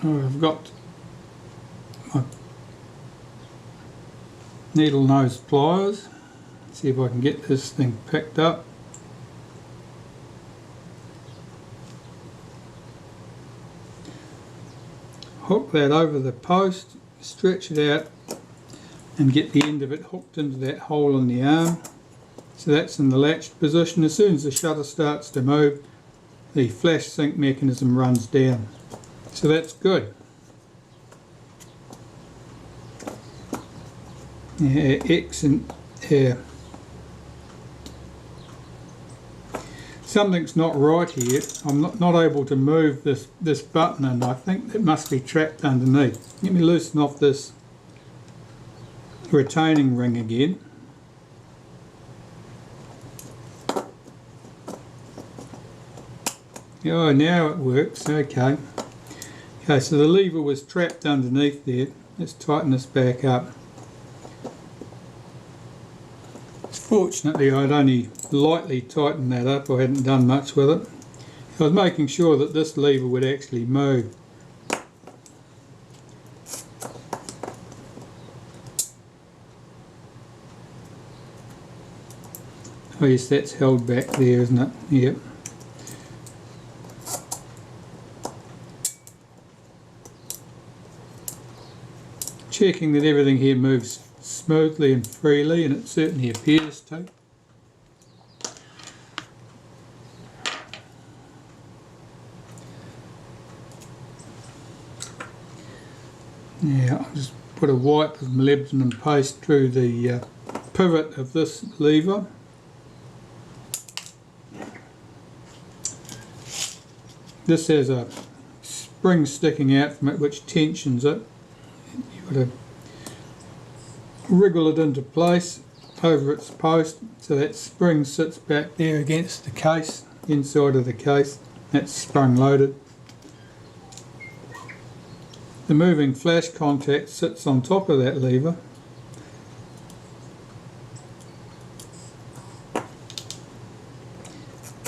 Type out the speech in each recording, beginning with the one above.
I've got my needle nose pliers. See if I can get this thing picked up. Hook that over the post, stretch it out and get the end of it hooked into that hole in the arm. So that's in the latched position. As soon as the shutter starts to move, the flash sync mechanism runs down. So that's good. Yeah, X and here. Something's not right here. I'm not able to move this button, and I think it must be trapped underneath. Let me loosen off this retaining ring again. Oh, now it works. Okay. Okay, so the lever was trapped underneath there. Let's tighten this back up. Fortunately, I'd only lightly tightened that up. I hadn't done much with it. I was making sure that this lever would actually move. Oh yes, that's held back there, isn't it? Yep. Checking that everything here moves smoothly and freely, and it certainly appears to. Now I'll just put a wipe of molybdenum paste through the pivot of this lever. This has a spring sticking out from it which tensions it. You've got to wriggle it into place over its post so that spring sits back there against the case, inside of the case. That's sprung loaded. The moving flash contact sits on top of that lever.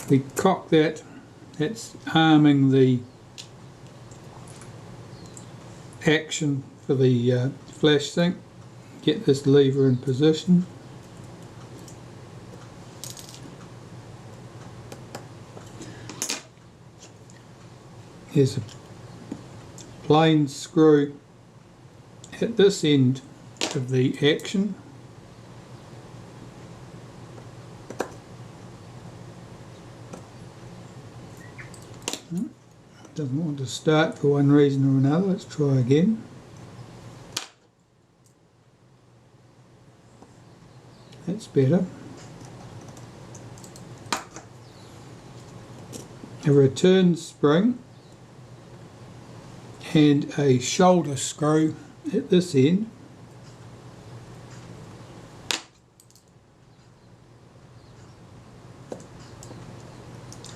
We cock that, that's arming the action for the flash sync. Get this lever in position. Here's a plain screw at this end of the action. Doesn't want to start for one reason or another. Let's try again. That's better. A return spring and a shoulder screw at this end.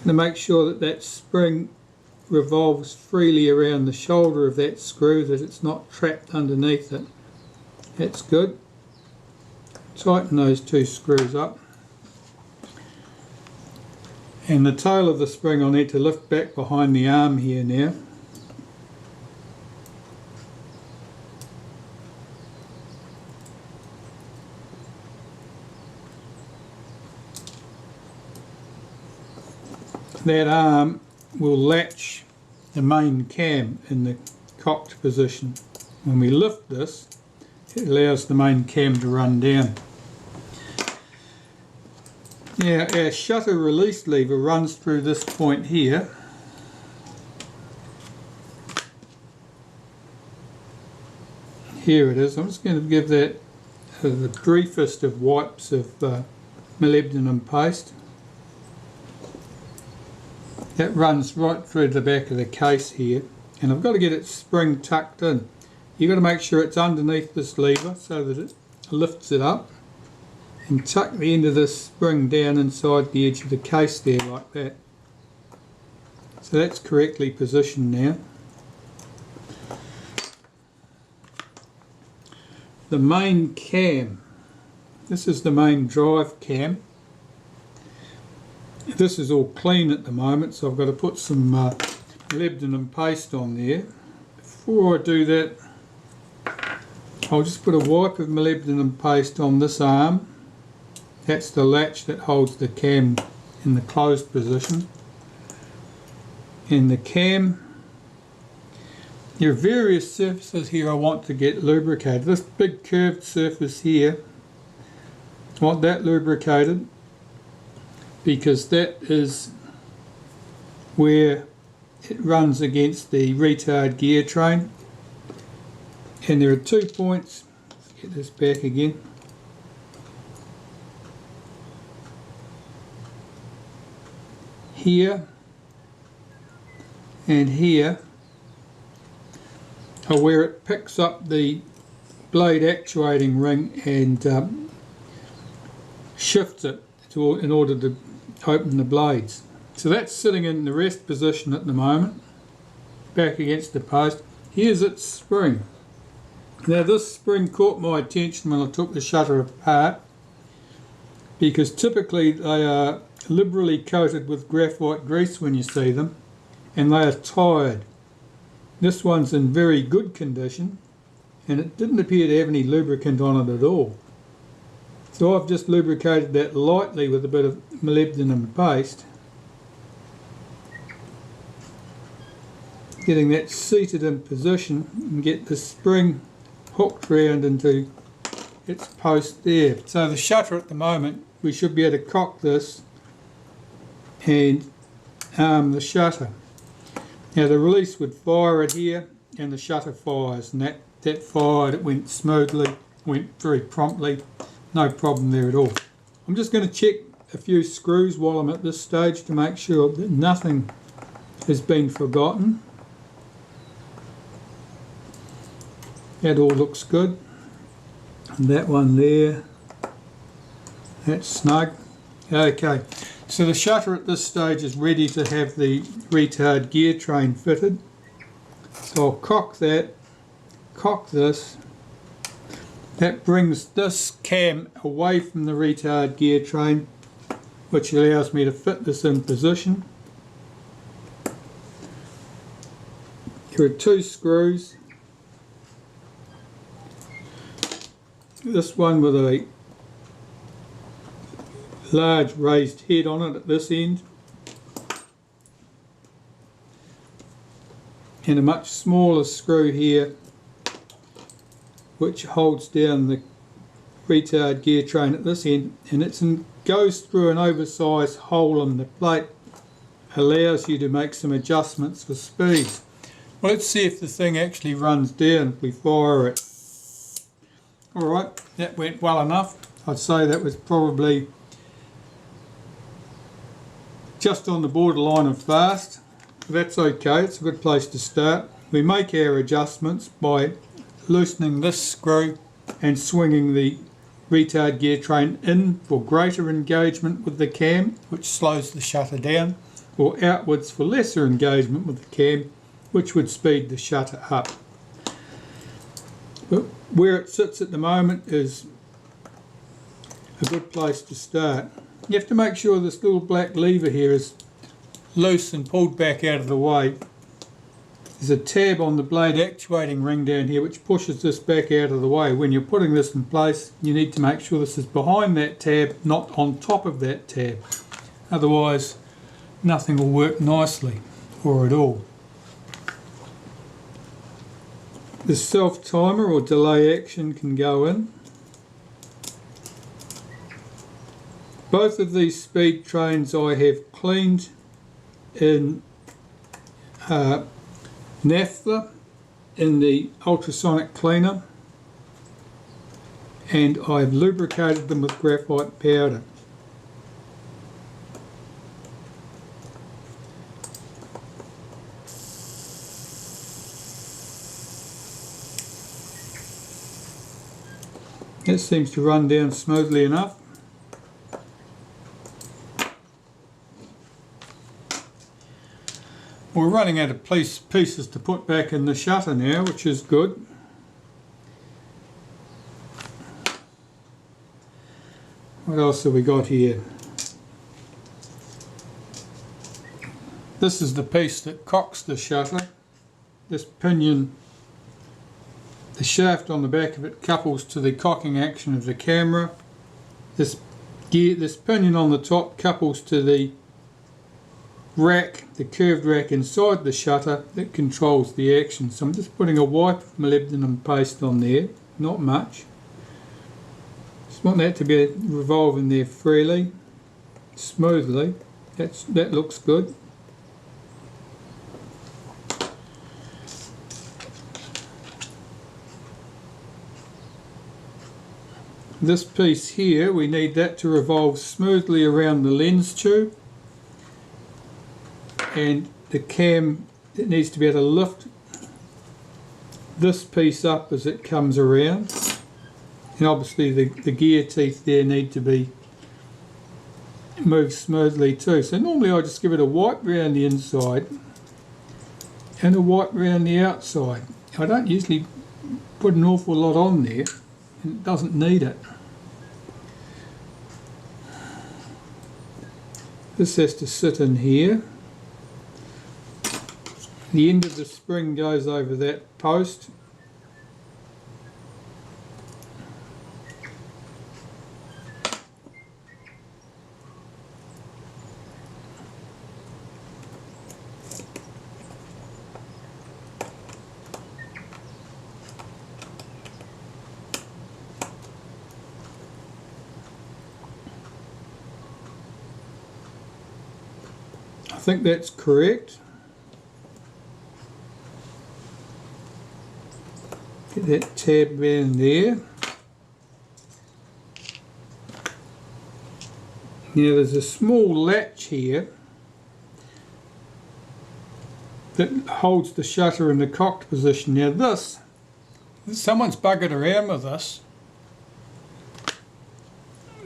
To make sure that that spring revolves freely around the shoulder of that screw, that it's not trapped underneath it. That's good. Tighten those two screws up. And the tail of the spring I'll need to lift back behind the arm here now. That arm will latch the main cam in the cocked position. When we lift this, it allows the main cam to run down. Now our shutter release lever runs through this point here. Here it is. I'm just going to give that the briefest of wipes of molybdenum paste. That runs right through the back of the case here, and I've got to get its spring tucked in. You've got to make sure it's underneath this lever so that it lifts it up, and tuck the end of this spring down inside the edge of the case there like that. So that's correctly positioned now. The main cam. This is the main drive cam. This is all clean at the moment, so I've got to put some molybdenum paste on there before I do that, I'll just put a wipe of molybdenum paste on this arm. That's the latch that holds the cam in the closed position. And the cam, there are various surfaces here I want to get lubricated. This big curved surface here, I want that lubricated because that is where it runs against the retard gear train. And there are 2 points, let's get this back again. Here and here are where it picks up the blade actuating ring and shifts it in order to open the blades. So that's sitting in the rest position at the moment, back against the post. Here's its spring. Now this spring caught my attention when I took the shutter apart, because typically they are liberally coated with graphite grease when you see them, and they are tired. This one's in very good condition, and it didn't appear to have any lubricant on it at all. So I've just lubricated that lightly with a bit of molybdenum paste, getting that seated in position and get the spring hooked round into its post there. So the shutter at the moment, we should be able to cock this and arm the shutter. Now the release would fire it here and the shutter fires, and that fired, it went smoothly, went very promptly, no problem there at all. I'm just going to check a few screws while I'm at this stage to make sure that nothing has been forgotten. That all looks good. And that one there, that's snug. Okay, so the shutter at this stage is ready to have the retard gear train fitted. So I'll cock that, cock this. That brings this cam away from the retard gear train, which allows me to fit this in position. There are 2 screws. This one with a large raised head on it at this end, and a much smaller screw here which holds down the retard gear train at this end, and it goes through an oversized hole in the plate, allows you to make some adjustments for speed. Well, let's see if the thing actually runs down if we fire it. Alright, that went well enough. I'd say that was probably just on the borderline of fast. That's okay, it's a good place to start. We make our adjustments by loosening this screw and swinging the retard gear train in for greater engagement with the cam, which slows the shutter down, or outwards for lesser engagement with the cam, which would speed the shutter up. But where it sits at the moment is a good place to start. You have to make sure this little black lever here is loose and pulled back out of the way. There's a tab on the blade actuating ring down here which pushes this back out of the way. When you're putting this in place, you need to make sure this is behind that tab, not on top of that tab. Otherwise, nothing will work nicely or at all. The self-timer or delay action can go in. Both of these speed trains I have cleaned in Naphtha in the ultrasonic cleaner, and I've lubricated them with graphite powder. It seems to run down smoothly enough. We're running out of pieces to put back in the shutter now, which is good. What else have we got here? This is the piece that cocks the shutter. This pinion The shaft on the back of it couples to the cocking action of the camera. This pinion on the top couples to the rack, the curved rack inside the shutter that controls the action. So I'm just putting a wipe of molybdenum paste on there, not much. Just want that to be revolving there freely, smoothly. That looks good. This piece here, we need that to revolve smoothly around the lens tube, and the cam, it needs to be able to lift this piece up as it comes around, and obviously the gear teeth there need to be moved smoothly too. So normally I just give it a wipe around the inside and a wipe around the outside. I don't usually put an awful lot on there, and it doesn't need it. This has to sit in here. The end of the spring goes over that post. I think that's correct. Get that tab in there. Now there's a small latch here that holds the shutter in the cocked position. Now this, someone's buggered around with this.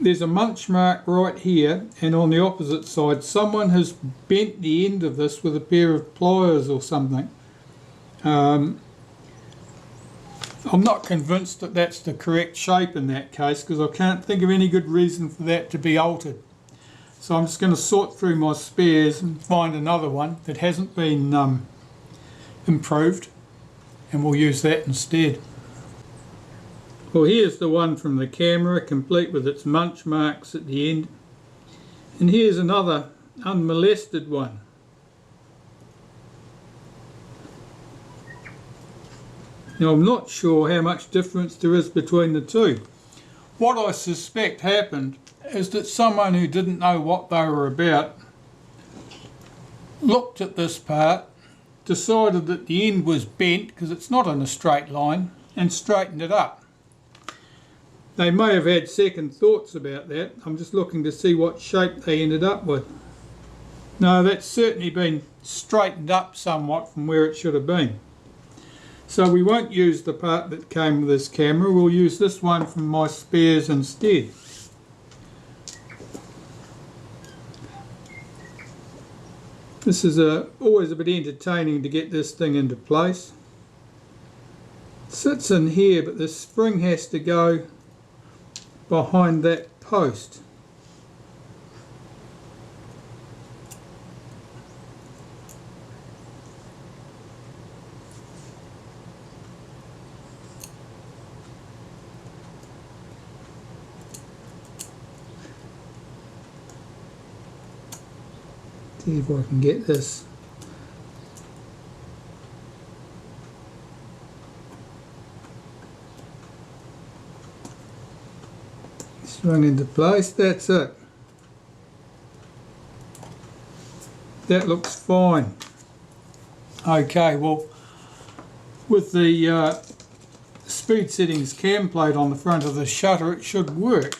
There's a munch mark right here, and on the opposite side someone has bent the end of this with a pair of pliers or something. I'm not convinced that that's the correct shape in that case, because I can't think of any good reason for that to be altered. So I'm just going to sort through my spares and find another one that hasn't been improved, and we'll use that instead. Well, here's the one from the camera, complete with its munch marks at the end. And here's another unmolested one. Now I'm not sure how much difference there is between the two. What I suspect happened is that someone who didn't know what they were about looked at this part, decided that the end was bent because it's not in a straight line, and straightened it up. They may have had second thoughts about that. I'm just looking to see what shape they ended up with. No, that's certainly been straightened up somewhat from where it should have been. So we won't use the part that came with this camera, we'll use this one from my spares instead. This is always a bit entertaining to get this thing into place. It sits in here, but the spring has to go behind that post. See if I can get this. Swung into place, that's it. That looks fine. Okay, well, with the speed settings cam plate on the front of the shutter, it should work.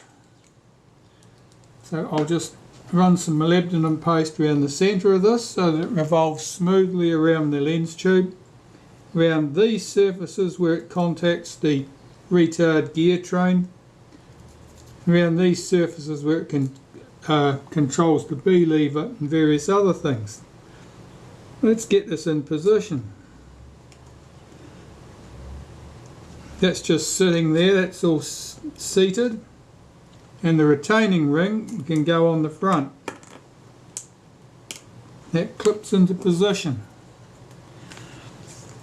So I'll just run some molybdenum paste around the centre of this so that it revolves smoothly around the lens tube, around these surfaces where it contacts the retard gear train, around these surfaces where it controls the B lever and various other things. Let's get this in position. That's just sitting there, that's all seated, and the retaining ring can go on the front. That clips into position.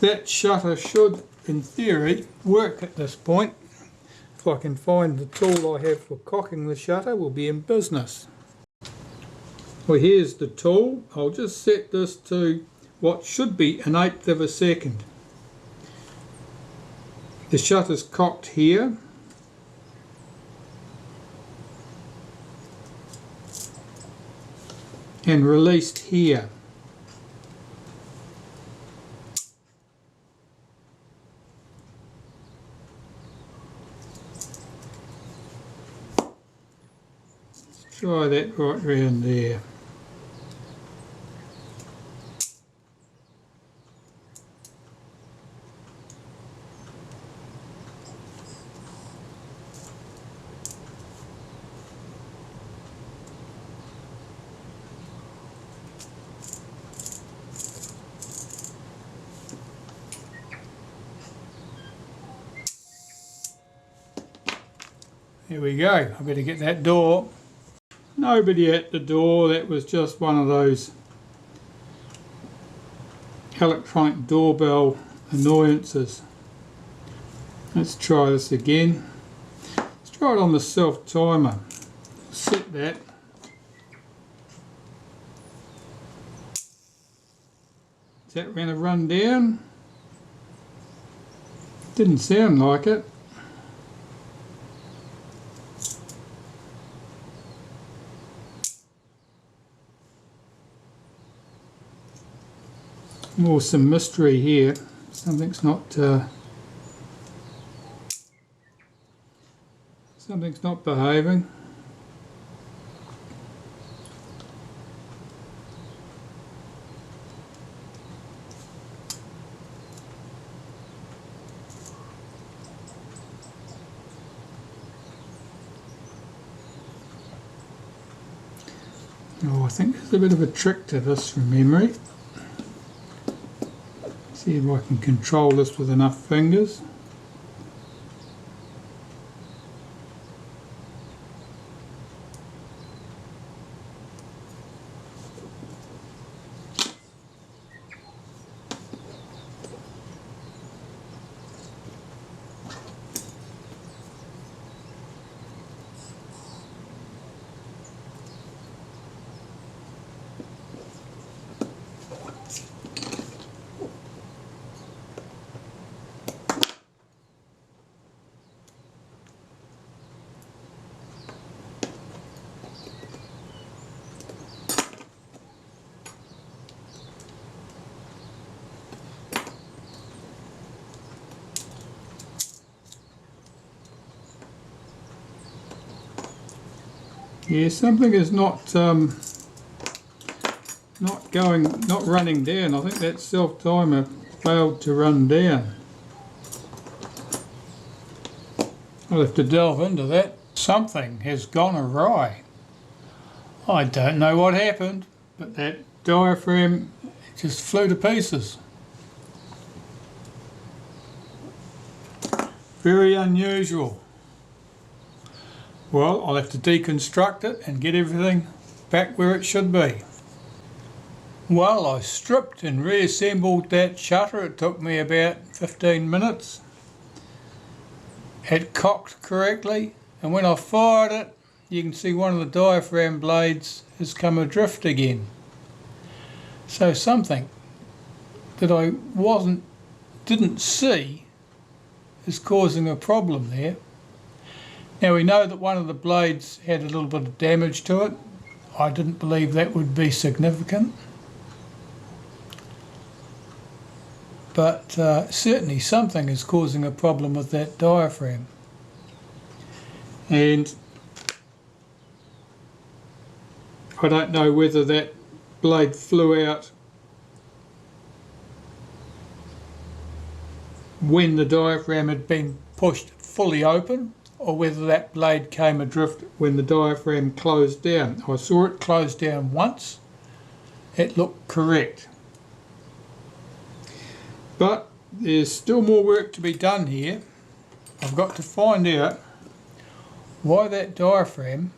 That shutter should in theory, work at this point. If I can find the tool I have for cocking the shutter, we'll be in business. Well, here's the tool. I'll just set this to what should be 1/8 of a second. The shutter's cocked here. And released here. Let's try that right round there. Here we go. I better get that door. Nobody at the door. That was just one of those electronic doorbell annoyances. Let's try this again. Let's try it on the self timer. Set that. Is that going to run down? Didn't sound like it. More some mystery here. Something's not behaving. Oh, I think there's a bit of a trick to this from memory. See if I can control this with enough fingers. Yeah, something is not running down. I think that self timer failed to run down. I'll have to delve into that. Something has gone awry. I don't know what happened, but that diaphragm just flew to pieces. Very unusual. Well, I'll have to deconstruct it and get everything back where it should be. Well, I stripped and reassembled that shutter. It took me about 15 minutes. It cocked correctly, and when I fired it, you can see one of the diaphragm blades has come adrift again. So something that I didn't see is causing a problem there. Now we know that one of the blades had a little bit of damage to it. I didn't believe that would be significant. But certainly something is causing a problem with that diaphragm. And I don't know whether that blade flew out when the diaphragm had been pushed fully open, or whether that blade came adrift when the diaphragm closed down. I saw it close down once. It looked correct. But there's still more work to be done here. I've got to find out why that diaphragm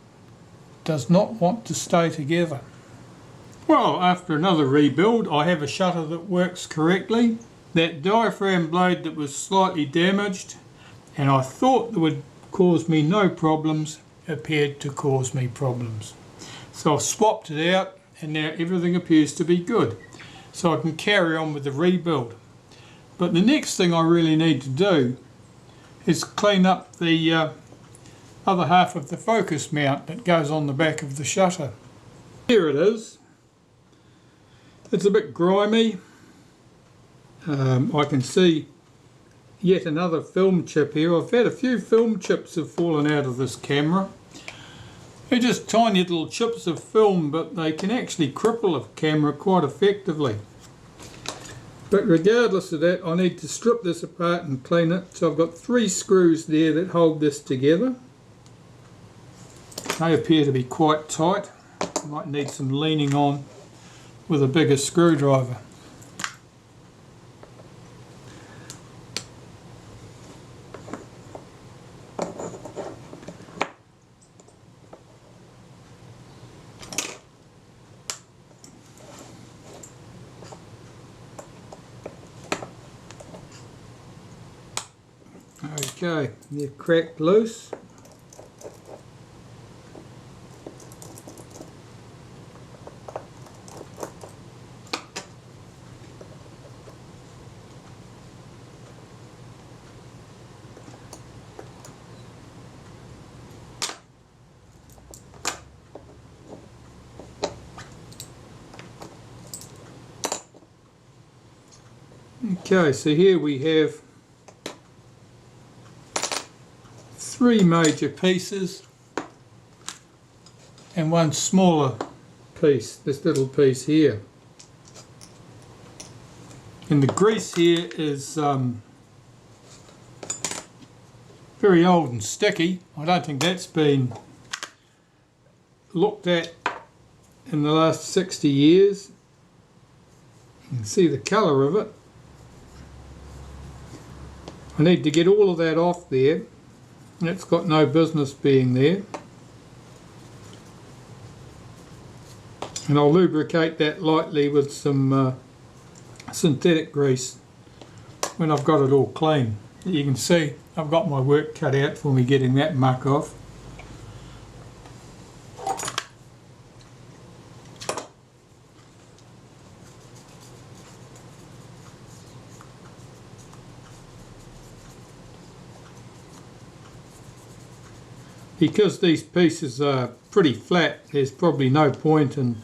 does not want to stay together. Well, after another rebuild, I have a shutter that works correctly. that diaphragm blade that was slightly damaged and I thought that would cause me no problems appeared to cause me problems. So I've swapped it out and now everything appears to be good. So I can carry on with the rebuild. But the next thing I really need to do is clean up the other half of the focus mount that goes on the back of the shutter. Here it is. It's a bit grimy. I can see yet another film chip here. I've had a few film chips have fallen out of this camera. They're just tiny little chips of film, but they can actually cripple a camera quite effectively. But regardless of that, I need to strip this apart and clean it. So I've got 3 screws there that hold this together. They appear to be quite tight. I might need some leaning on with a bigger screwdriver. Okay, they're cracked loose. Okay, so here we have 3 major pieces and 1 smaller piece, this little piece here. And the grease here is very old and sticky. I don't think that's been looked at in the last 60 years. You can see the colour of it. I need to get all of that off there. It's got no business being there. And I'll lubricate that lightly with some synthetic grease when I've got it all clean. You can see I've got my work cut out for me getting that muck off. Because these pieces are pretty flat, there's probably no point in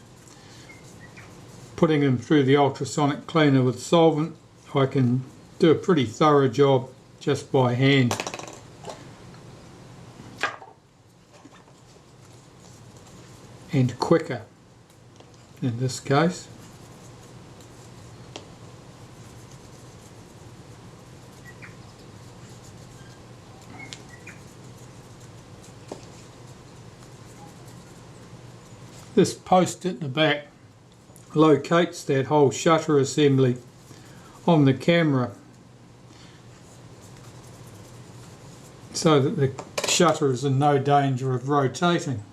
putting them through the ultrasonic cleaner with solvent. I can do a pretty thorough job just by hand. And quicker in this case. This post at the back locates that whole shutter assembly on the camera so that the shutter is in no danger of rotating.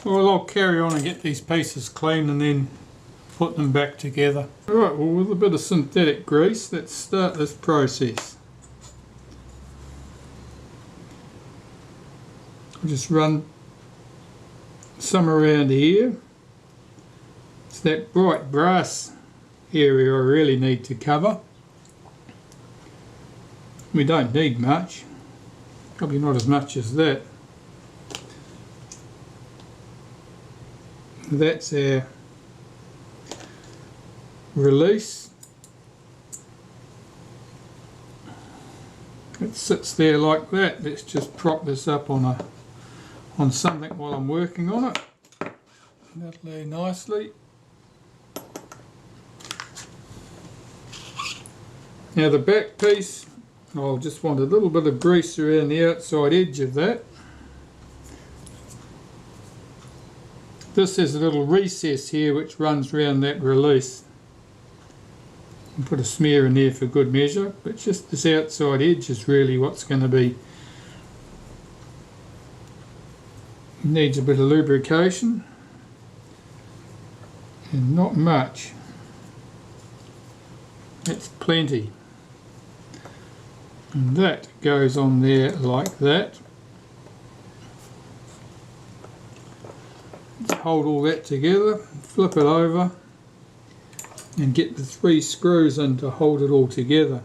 Well, I'll carry on and get these pieces clean and then put them back together. Alright, well, with a bit of synthetic grease, let's start this process. I'll just run some around here. It's that bright brass area I really need to cover. We don't need much, probably not as much as that. That's our release. It sits there like that. Let's just prop this up on something while I'm working on it. That'll lay nicely. Now the back piece, I'll just want a little bit of grease around the outside edge of that. This has a little recess here which runs around that release. And put a smear in there for good measure, but just this outside edge is really what's going to be, needs a bit of lubrication, and not much. That's plenty. And that goes on there like that. Let's hold all that together, flip it over, and get the 3 screws in to hold it all together.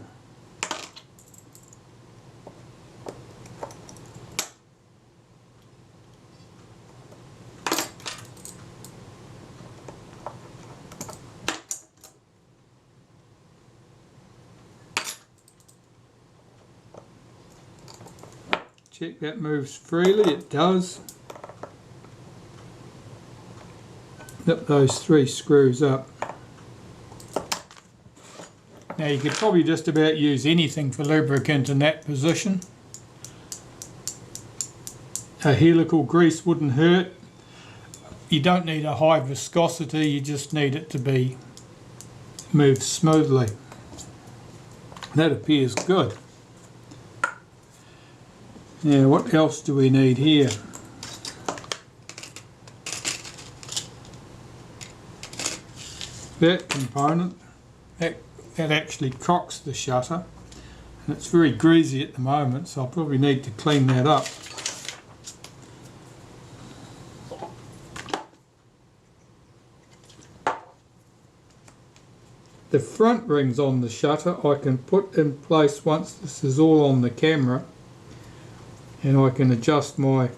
Check that moves freely, it does. Snip those 3 screws up. Now you could probably just about use anything for lubricant in that position. A helical grease wouldn't hurt. You don't need a high viscosity, you just need it to be moved smoothly. That appears good. Now what else do we need here? That component, that actually cocks the shutter, and it's very greasy at the moment, so I'll probably need to clean that up. The front rings on the shutter I can put in place once this is all on the camera, and I can adjust my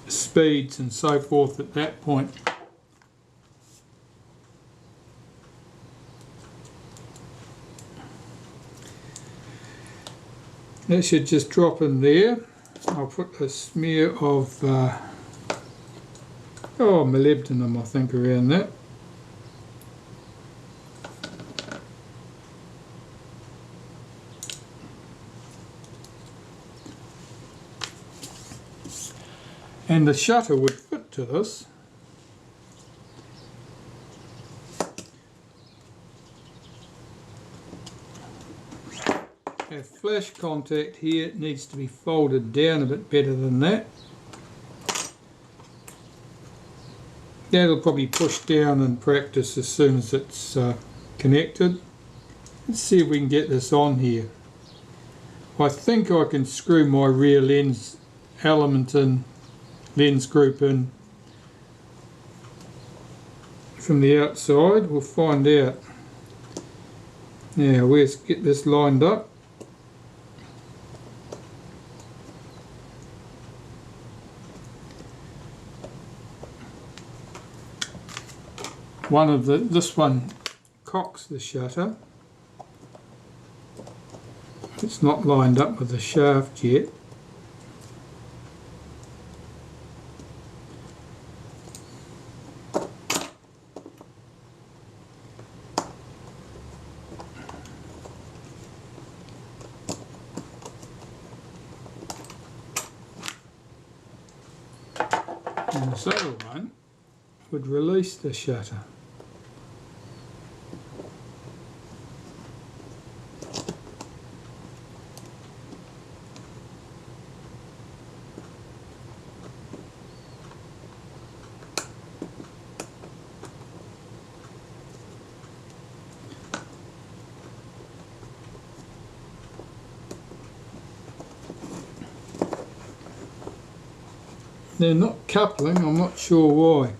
speeds and so forth at that point. That should just drop in there. I'll put a smear of molybdenum, I think, around that. And the shutter would fit to this. Our flash contact here needs to be folded down a bit better than that. That'll probably push down in practice as soon as it's connected. Let's see if we can get this on here. I think I can screw my rear lens element in, lens group in from the outside. We'll find out. Now let's get this lined up. This one cocks the shutter. It's not lined up with the shaft yet. And this other one would release the shutter. They're not coupling, I'm not sure why.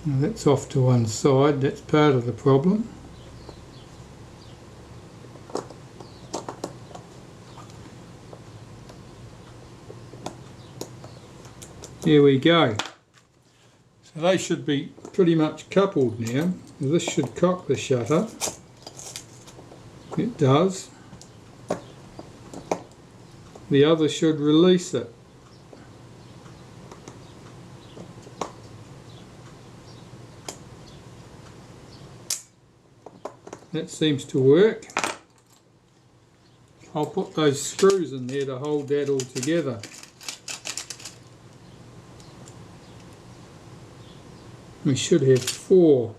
Now that's off to one side, that's part of the problem. There we go. So they should be pretty much coupled now. This should cock the shutter. It does. The other should release it. That seems to work. I'll put those screws in there to hold that all together. We should have 4.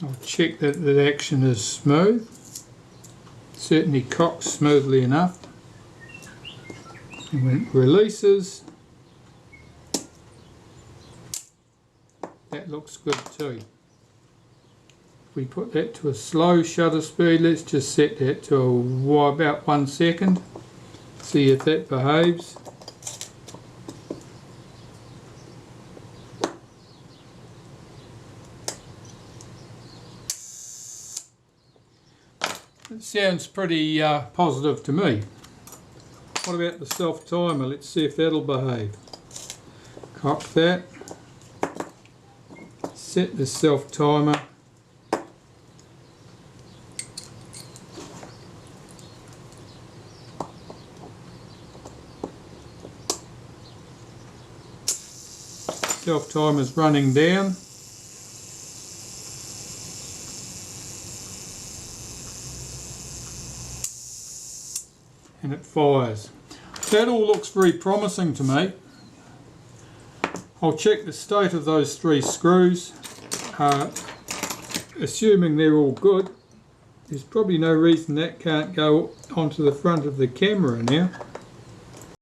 I'll check that the action is smooth. Certainly cocks smoothly enough. And when it releases, that looks good too. If we put that to a slow shutter speed, let's just set that to about 1 second. See if that behaves. It sounds pretty positive to me. What about the self-timer? Let's see if that'll behave. Cock that. Set the self-timer. Self-timer's running down. And it fires. That all looks very promising to me. I'll check the state of those 3 screws. Assuming they're all good, there's probably no reason that can't go onto the front of the camera now.